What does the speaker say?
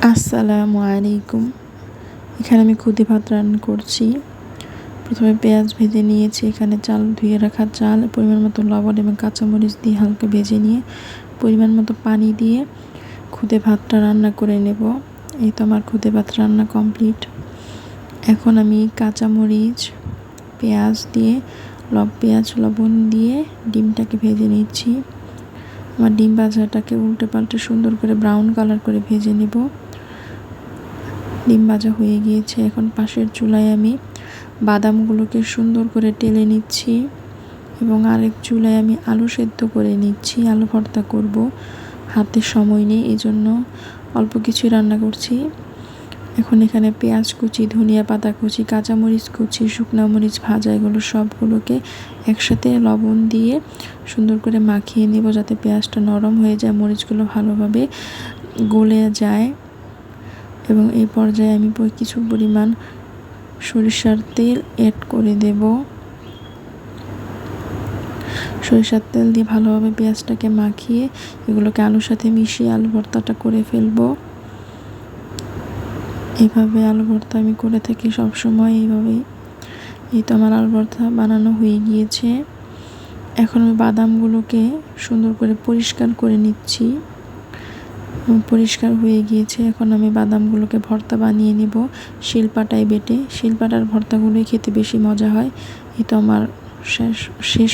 আসসালামু আলাইকুম। এখানে আমি খুদে ভাত রান্না করছি। প্রথমে পেঁয়াজ ভেজে নিয়েছি। এখানে চাল ধুয়ে রাখা চাল, পরিমাণ মতো লবণ এবং কাঁচামরিচ দিয়ে হালকা ভেজে নিয়ে পরিমাণ মতো পানি দিয়ে খুদে ভাতটা রান্না করে নেব। এই তো আমার খুদে ভাত রান্না কমপ্লিট। এখন আমি কাঁচামরিচ, পেঁয়াজ দিয়ে পেঁয়াজ লবণ দিয়ে ডিমটাকে ভেজে নিচ্ছি। আমার ডিম ভাজাটাকে উল্টে পাল্টে সুন্দর করে ব্রাউন কালার করে ভেজে নেব। ডিম ভাজা হয়ে গিয়েছে। এখন পাশের চুলায় আমি বাদামগুলোকে সুন্দর করে টেলে নিচ্ছি এবং আরেক চুলায় আমি আলু সেদ্ধ করে নিচ্ছি। আলু ভর্তা করব, হাতে সময় নেই, এই জন্য অল্প কিছু রান্না করছি। এখন এখানে পেঁয়াজ কুচি, ধনিয়া পাতা কুচি, কাঁচামরিচ কুচি, শুকনো মরিচ ভাজা, এগুলো সবগুলোকে একসাথে লবণ দিয়ে সুন্দর করে মাখিয়ে নেব যাতে পেঁয়াজটা নরম হয়ে যায়, মরিচগুলো ভালোভাবে গলে যায়। এবং এই পর্যায়ে আমি কিছু পরিমাণ সরিষার তেল অ্যাড করে দেব। সরিষার তেল দিয়ে ভালোভাবে পেঁয়াজটাকে মাখিয়ে এগুলোকে আলুর সাথে মিশিয়ে আলু ভর্তাটা করে ফেলবো। এইভাবে আলু ভর্তা আমি করে থাকি সবসময় এইভাবেই। এই তো আমার আলু ভর্তা বানানো হয়ে গিয়েছে। এখন আমি বাদামগুলোকে সুন্দর করে পরিষ্কার করে নিচ্ছি। পরিষ্কার হয়ে গিয়েছে। এখন আমি বাদামগুলোকে ভর্তা বানিয়ে নেব শিলপাটায় বেটে। শিলপাটার ভর্তাগুলোই খেতে বেশি মজা হয়। এই তো আমার শেষ